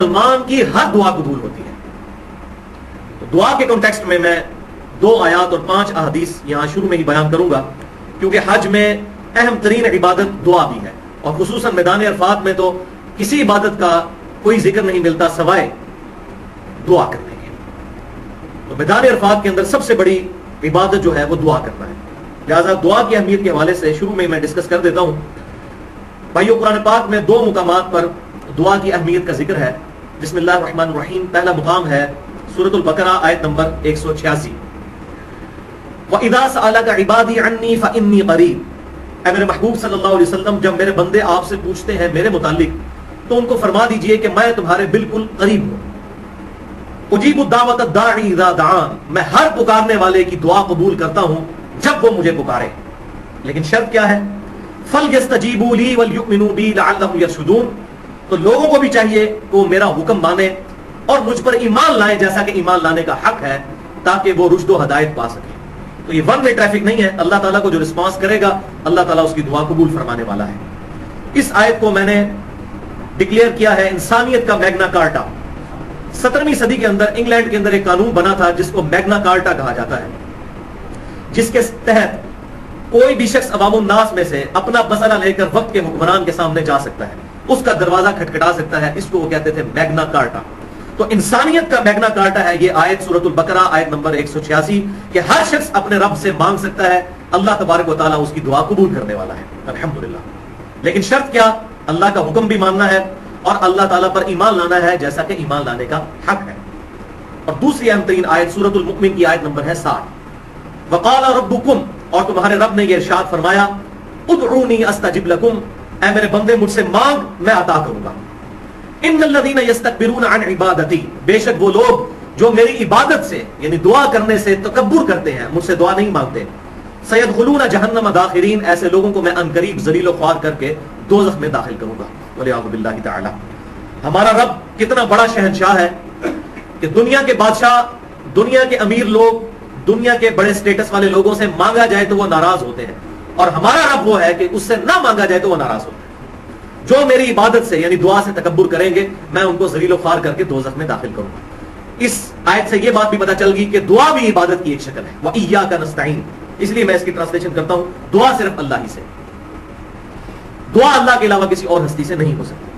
مسلمان کی ہر دعا قبول ہوتی ہے. تو دعا کے کانٹیکسٹ میں 2 آیات اور 5 احادیث یہاں شروع میں ہی بیان کروں گا، کیونکہ حج میں اہم ترین عبادت دعا بھی ہے، اور خصوصاً میدان عرفات میں تو کسی عبادت کا کوئی ذکر نہیں ملتا سوائے دعا کرنے کے. تو میدان عرفات کے اندر سب سے بڑی عبادت جو ہے وہ دعا کرنا ہے. لہٰذا دعا کی اہمیت کے حوالے سے شروع میں ڈسکس کر دیتا ہوں. بھائیو، قرآن پاک میں 2 مقامات پر دعا کی اہمیت کا ذکر ہے. بسم اللہ الرحمن الرحیم. پہلا مقام ہے سورۃ البقرہ آیت نمبر 186. وَإِذَا سَأَلَكَ عِبَادِي عَنِّي فَإِنِّي قَرِيبٌ. اے میرے محبوب صلی اللہ علیہ وسلم، جب میرے بندے آپ سے پوچھتے ہیں میرے متعلق تو ان کو فرما دیجئے کہ میں تمہارے بالکل قریب ہوں. اجیب الدعوۃ الداعی اذا دعان. میں ہر پکارنے والے کی دعا قبول کرتا ہوں جب وہ مجھے پکارے. لیکن شرط کیا ہے؟ فَلْيَسْتَجِيبُوا لِي وَلْيُؤْمِنُوا بِي لَعَلَّهُمْ يَرْشُدُونَ. تو لوگوں کو بھی چاہیے کہ وہ میرا حکم مانے اور مجھ پر ایمان لائیں جیسا کہ ایمان لانے کا حق ہے، تاکہ وہ رشد و ہدایت پا سکے. تو یہ ون وے ٹریفک نہیں ہے. اللہ تعالیٰ کو جو رسپانس کرے گا اللہ تعالیٰ اس کی دعا قبول فرمانے والا ہے. اس آیت کو میں نے ڈکلیئر کیا ہے انسانیت کا میگنا کارٹا. 17ویں صدی کے اندر انگلینڈ کے اندر ایک قانون بنا تھا جس کو میگنا کارٹا کہا جاتا ہے، جس کے تحت کوئی بھی شخص عوام الناس میں سے اپنا مسئلہ لے کر وقت کے حکمران کے سامنے جا سکتا ہے، اس کا دروازہ کھٹکھٹا سکتا ہے. اس کو وہ کہتے تھے میگنا کارٹا. تو انسانیت کا میگنا کارٹا ہے یہ آیت سورۃ البقرہ آیت نمبر 186 کہ ہر شخص اپنے رب سے مانگ سکتا ہے، اللہ تبارک و تعالیٰ اس کی دعا قبول کرنے والا ہے الحمدللہ. لیکن شرط کیا؟ اللہ کا حکم بھی ماننا ہے اور اللہ تعالیٰ پر ایمان لانا ہے جیسا کہ ایمان لانے کا حق ہے. اور دوسری اہم ترین آیت سورۃ المؤمن کی آیت نمبر ہے 60. وقال ربکم. اور تمہارے رب نے یہ ارشاد فرمایا ادعونی استجب لکم. اے میرے بندے مجھ سے مانگ میں عطا کروں گا. ان الذین یستکبرون عن عبادتی. بے شک وہ لوگ جو میری عبادت سے یعنی دعا کرنے سے تکبر کرتے ہیں، مجھ سے دعا نہیں مانگتے، سیدخلون جہنم داخرین. ایسے لوگوں کو میں عنقریب ذلیل و خوار کر کے دوزخ میں داخل کروں گا والعیاذ باللہ تعالی. ہمارا رب کتنا بڑا شہنشاہ ہے کہ دنیا کے بادشاہ، دنیا کے امیر لوگ، دنیا کے بڑے سٹیٹس والے لوگوں سے مانگا جائے تو وہ ناراض ہوتے ہیں، اور ہمارا رب وہ ہے کہ اس سے نہ مانگا جائے تو وہ ناراض ہوتے ہیں. جو میری عبادت سے یعنی دعا سے تکبر کریں گے میں ان کو ذلیل و خوار کر کے دوزخ میں داخل کروں گا. اس آیت سے یہ بات بھی پتہ چل گئی کہ دعا بھی عبادت کی ایک شکل ہے. وَإِيَّاكَ نَسْتَعِينُ. اس لیے میں اس کی ٹرانسلیشن کرتا ہوں، دعا صرف اللہ ہی سے، دعا اللہ کے علاوہ کسی اور ہستی سے نہیں ہو سکتی.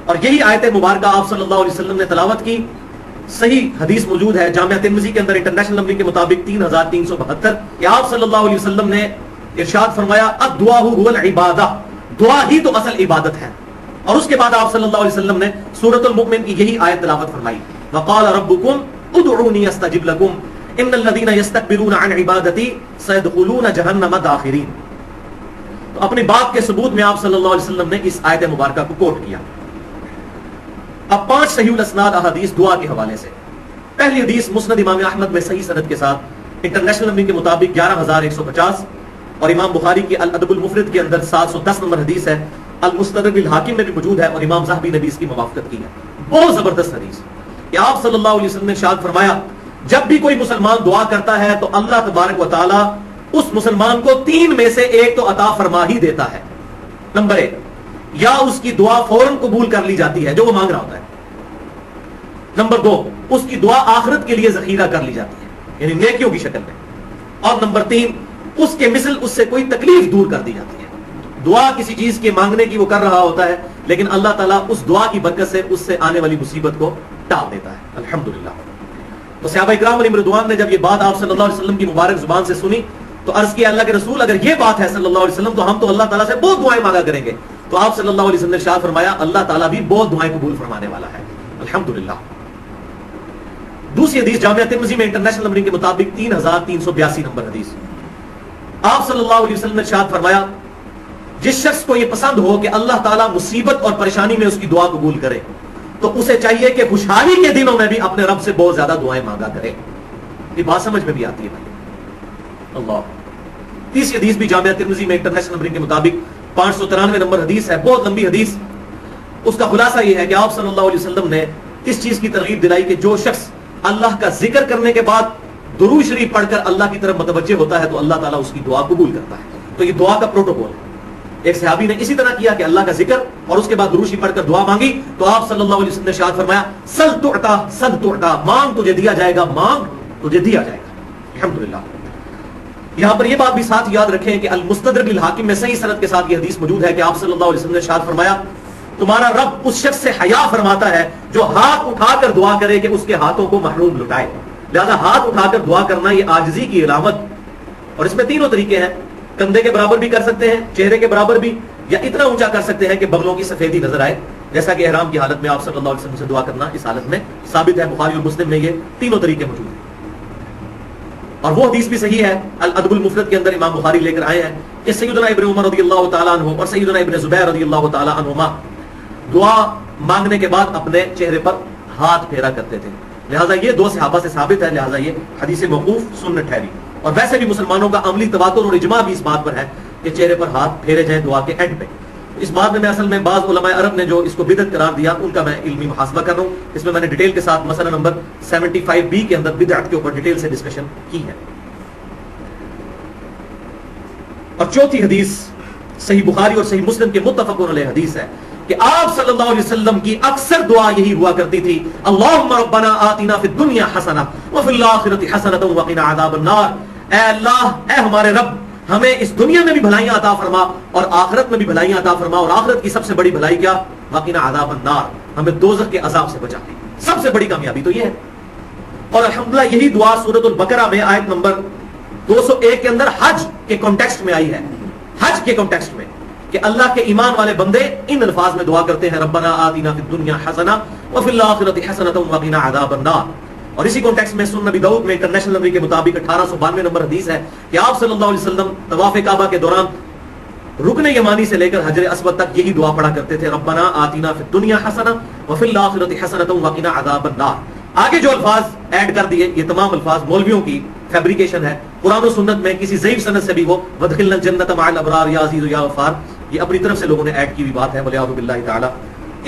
اور یہی آیت مبارکہ آپ صلی اللہ علیہ وسلم نے تلاوت کی. صحیح حدیث موجود ہے جامعہ ترمذی کے اندر انٹرنیشنل نمبر کے مطابق 3372 کہ آپ صلی اللہ علیہ وسلم نے ارشاد فرمایا الدعاء هو العبادہ. دعا ہی تو اصل عبادت ہے. اور اس کے بعد آپ صلی اللہ علیہ وسلم نے سورۃ المؤمن کی یہی آیت تلاوت فرمائی وقال ربکم ادعونی استجب لکم ان الذین یستکبرون عن عبادتی سیدخلون جہنم داخرین. تو اپنی بات کے ثبوت میں آپ صلی اللہ علیہ وسلم نے اس آیت مبارکہ کو کوٹ کیا. اب 5 صحیح الاسناد احادیث دعا کے حوالے سے. پہلی حدیث مسند امام احمد میں صحیح سند کے ساتھ انٹرنیشنل نمبر کے مطابق 11150 اور امام بخاری کی الادب المفرد کے اندر 710 نمبر حدیث ہے. المستدرک بالحاکم میں بھی موجود ہے اور امام ذہبی نے بھی اس کی موافقت کی ہے. بہت زبردست حدیث کہ آپ صلی اللہ علیہ وسلم نے ارشاد فرمایا جب بھی کوئی مسلمان دعا کرتا ہے تو اللہ تبارک و تعالی اس مسلمان کو 3 میں سے ایک تو عطا فرما ہی دیتا ہے. نمبر 1، یا اس کی دعا فوراً قبول کر لی جاتی ہے جو وہ مانگ رہا ہوتا ہے. نمبر 2، اس کی دعا آخرت کے لیے ذخیرہ کر لی جاتی ہے یعنی نیکیوں کی شکل میں. اور نمبر 3، اس کے مثل اس سے کوئی تکلیف دور کر دی جاتی ہے. دعا کسی چیز کے مانگنے کی وہ کر رہا ہوتا ہے لیکن اللہ تعالیٰ اس دعا کی برکت سے اس سے آنے والی مصیبت کو ٹال دیتا ہے الحمدللہ. تو صحابہ اکرام علیہم رضوان نے جب یہ بات آپ صلی اللہ علیہ وسلم کی مبارک زبان سے سنی تو عرض کیا اللہ کے رسول اگر یہ بات ہے صلی اللہ علیہ وسلم تو ہم تو اللہ تعالیٰ سے بہت دعائیں مانگا کریں گے. تو آپ صلی اللہ علیہ وسلم نے ارشاد فرمایا اللہ تعالیٰ بھی بہت دعائیں قبول فرمانے والا ہے الحمدللہ. دوسری حدیث جامعہ ترمذی میں انٹرنیشنل نمبر کے مطابق 3382 نمبر حدیث. آپ صلی اللہ علیہ وسلم نے ارشاد فرمایا جس شخص کو یہ پسند ہو کہ اللہ تعالیٰ مصیبت اور پریشانی میں اس کی دعا قبول کرے تو اسے چاہیے کہ خوشحالی کے دنوں میں بھی اپنے رب سے بہت زیادہ دعائیں مانگا کرے. یہ بات سمجھ میں بھی آتی ہے بھائی اللہ. تیسری حدیث بھی جامعہ ترمذی میں انٹرنیشنل نمبر کے مطابق 593 نمبر حدیث ہے، بہت لمبی حدیث. اس کا خلاصہ یہ ہے کہ آپ صلی اللہ علیہ وسلم نے اس چیز کی ترغیب دلائی کہ جو شخص اللہ کا ذکر کرنے کے بعد درود شریف پڑھ کر اللہ کی طرف متوجہ ہوتا ہے تو اللہ تعالیٰ اس کی دعا قبول کرتا ہے. تو یہ دعا کا پروٹوکول ہے. ایک صحابی نے اسی طرح کیا کہ اللہ کا ذکر اور اس کے بعد دروشی پڑھ کر دعا مانگی تو آپ صلی اللہ علیہ وسلم نے ارشاد فرمایا سل تعطا سل تعطا، مانگ تجھے دیا جائے گا، مانگ تجھے دیا جائے گا۔ الحمدللہ۔ یہاں پر یہ بات بھی ساتھ یاد رکھیں کہ المستدرک للحاکم میں صحیح سند کے ساتھ یہ حدیث موجود ہے کہ آپ صلی اللہ علیہ وسلم نے ارشاد فرمایا تمہارا رب اس شخص سے حیا فرماتا ہے جو ہاتھ اٹھا کر دعا کرے کہ اس کے ہاتھوں کو محروم لٹائے۔ لہذا ہاتھ اٹھا کر دعا کرنا یہ عاجزی کی علامت، اور اس میں تینوں طریقے ہیں، کندھے کے برابر بھی کر سکتے ہیں، چہرے کے برابر بھی، یا اتنا اونچا کر سکتے ہیں کہ بغلوں کی سفیدی نظر آئے، جیسا کہ احرام کی حالت میں آپ صلی اللہ علیہ وسلم سے دعا کرنا اس حالت میں ثابت ہے۔ بخاری اور مسلم میں یہ تینوں طریقے موجود ہیں، اور وہ حدیث بھی صحیح ہے، الادب المفرد کے اندر امام بخاری لے کر آئے ہیں کہ سیدنا ابن عمر رضی اللہ تعالیٰ عنہ اور سیدنا ابن زبیر رضی اللہ تعالیٰ عنہما دعا مانگنے کے بعد اپنے چہرے پر ہاتھ پھیرا کرتے تھے، لہٰذا یہ دو صحابہ سے ثابت ہے، لہٰذا یہ حدیث موقوف سنت ٹھہری۔ اور ویسے بھی مسلمانوں کا عملی تواتر اور اجماع بھی اس بات پر ہے کہ چہرے پر ہاتھ پھیرے جائیں دعا کے اینڈ پہ۔ اس بات میں اصل میں بعض علماء عرب نے جو اس کو بدعت قرار دیا ان کا میں علمی محاسبہ کر رہا ہوں، اس میں نے ڈیٹیل کے ساتھ مسئلہ نمبر 75B کے اندر بدعت کے اوپر ڈیٹیل سے ڈسکشن کی ہے۔ اور چوتھی حدیث صحیح بخاری اور صحیح مسلم کے متفقون علیہ حدیث ہے کہ آپ صلی اللہ علیہ وسلم کی اکثر دعا یہی ہوا کرتی تھی اللہم ربنا آتنا فی الدنیا حسنہ وفی الآخرۃ حسنۃ وقنا عذاب النار، اے اللہ، اے ہمارے رب، ہمیں اس دنیا میں بھی بھلائیاں عطا فرما اور آخرت میں بھی بھلائیاں عطا فرما، اور آخرت کی سب سے بڑی بھلائی کیا؟ وقنا عذاب النار، ہمیں دوزخ کے عذاب سے بچا لے، سب سے بڑی کامیابی تو یہ ہے۔ اور الحمدللہ یہی دعا سورۃ البقرہ میں آیت نمبر 201 کے اندر حج کے کانٹیکسٹ میں آئی ہے، حج کے کانٹیکسٹ میں، کہ اللہ کے ایمان والے بندے ان الفاظ میں دعا کرتے ہیں ربنا آتنا فی الدنیا حسنہ وفی الآخرۃ حسنۃ وقنا عذاب النار۔ اور اسی کانٹیکسٹ میں سنن نبی داؤد میں انٹرنیشنل نمبر کے مطابق 1892 نمبر حدیث ہے کہ آپ صلی اللہ علیہ وسلم طواف کعبہ کے دوران رکن یمانی سے لے کر حجر اسود تک یہی دعا پڑھا کرتے تھے ربنا آتنا فی الدنیا حسنہ وفی الآخرۃ حسنۃ وقنا عذاب النار۔ آگے جو الفاظ ایڈ کر دیے یہ تمام الفاظ مولویوں کی فیبریکیشن ہے، قرآن و سنت میں کسی ضعیف سند سے بھی ہو وادخلنا الجنۃ مع الابرار یا عزیز یا غفار، یہ اپنی طرف سے لوگوں نے ایڈ کی ہوئی بات ہے، والعیاذ باللہ تعالی۔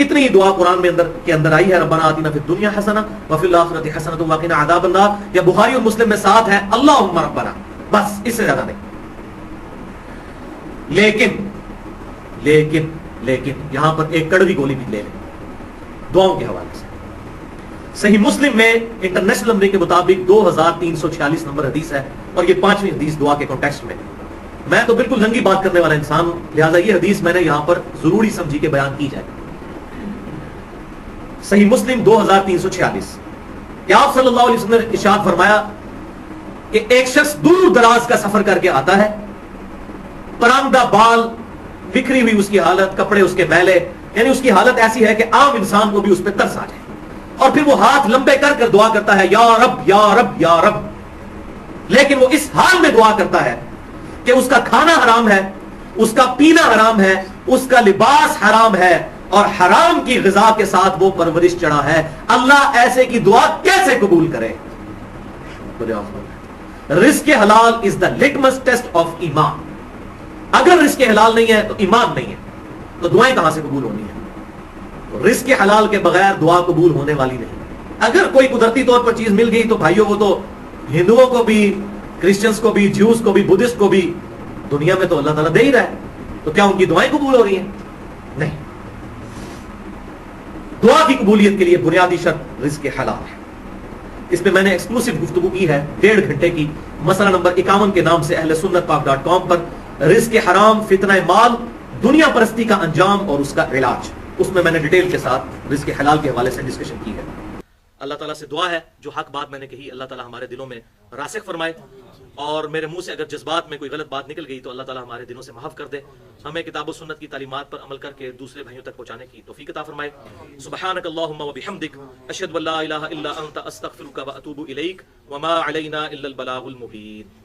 اتنی دعا قرآن میں اندر آئی ہے ربنا آتنا فی الدنیا حسنہ وفی الآخرۃ حسنۃ وقنا عذاب النار، یا بخاری اور مسلم میں ساتھ ہے اللہم ربنا، بس اس سے زیادہ نہیں۔ لیکن یہاں پر ایک کڑوی گولی بھی لے لیں دعاؤں کے حوالے سے۔ صحیح مسلم میں انٹرنیشنل نمبر کے مطابق 2346 نمبر حدیث ہے، اور یہ 5ویں حدیث دعا کے کانٹیکسٹ میں۔ میں تو بالکل ننگی بات کرنے والا انسان ہوں، لہٰذا یہ حدیث میں نے یہاں پر ضروری سمجھی کے بیان کی جائے۔ صحیح مسلم 2346 کہ آپ صلی اللہ علیہ وسلم نے ارشاد فرمایا کہ ایک شخص دور دراز کا سفر کر کے آتا ہے، پراندہ بال، بکھری ہوئی اس کی حالت، کپڑے اس کے میلے، یعنی اس کی حالت ایسی ہے کہ عام انسان کو بھی اس پہ ترس آ جائے، اور پھر وہ ہاتھ لمبے کر کر دعا کرتا ہے یا رب یا رب یا رب، لیکن وہ اس حال میں دعا کرتا ہے کہ اس کا کھانا حرام ہے، اس کا پینا حرام ہے، اس کا لباس حرام ہے، اور حرام کی غذا کے ساتھ وہ پرورش چڑھا ہے۔ اللہ ایسے کی دعا کیسے قبول کرے؟ رزق حلال از دا لٹمس ٹیسٹ آف ایمان۔ اگر رزق حلال نہیں ہے تو ایمان نہیں ہے، تو دعائیں کہاں سے قبول ہونی ہیں؟ رزق حلال کے بغیر دعا قبول ہونے والی نہیں۔ اگر کوئی قدرتی طور پر چیز مل گئی تو بھائیوں وہ تو ہندوؤں کو بھی، کرسچنس کو بھی، جیوز کو بھی، بدھسٹ کو بھی دنیا میں تو اللہ تعالیٰ دے ہی رہا ہے، تو کیا ان کی دعائیں قبول ہو رہی ہیں؟ نہیں۔ دعا کی قبولیت کے لیے بنیادی شرط رزق حلال ہے۔ اس میں نے ایکسکلوسیو گفتگو کی ہے 1.5 گھنٹے کی، مسئلہ نمبر 51 کے نام سے اہل سنت پاک.com پر، رزق حرام، فتنہ مال، دنیا پرستی کا انجام اور اس کا علاج۔ اس میں نے ڈیٹیل کے ساتھ رزق حلال کے حوالے سے ڈسکشن کی ہے۔ اللہ تعالیٰ سے دعا ہے جو حق بات میں نے کہی اللہ تعالیٰ ہمارے دلوں میں راسخ فرمائے، اور میرے منہ سے اگر جذبات میں کوئی غلط بات نکل گئی تو اللہ تعالیٰ ہمارے دلوں سے معاف کر دے، ہمیں کتاب و سنت کی تعلیمات پر عمل کر کے دوسرے بھائیوں تک پہنچانے کی توفیق عطا فرمائے۔ سبحانک اللہم و بحمدک، اشہد ان لا الہ الا انت، استغفرک و اتوب الیک، وما علینا الا البلاغ المبین۔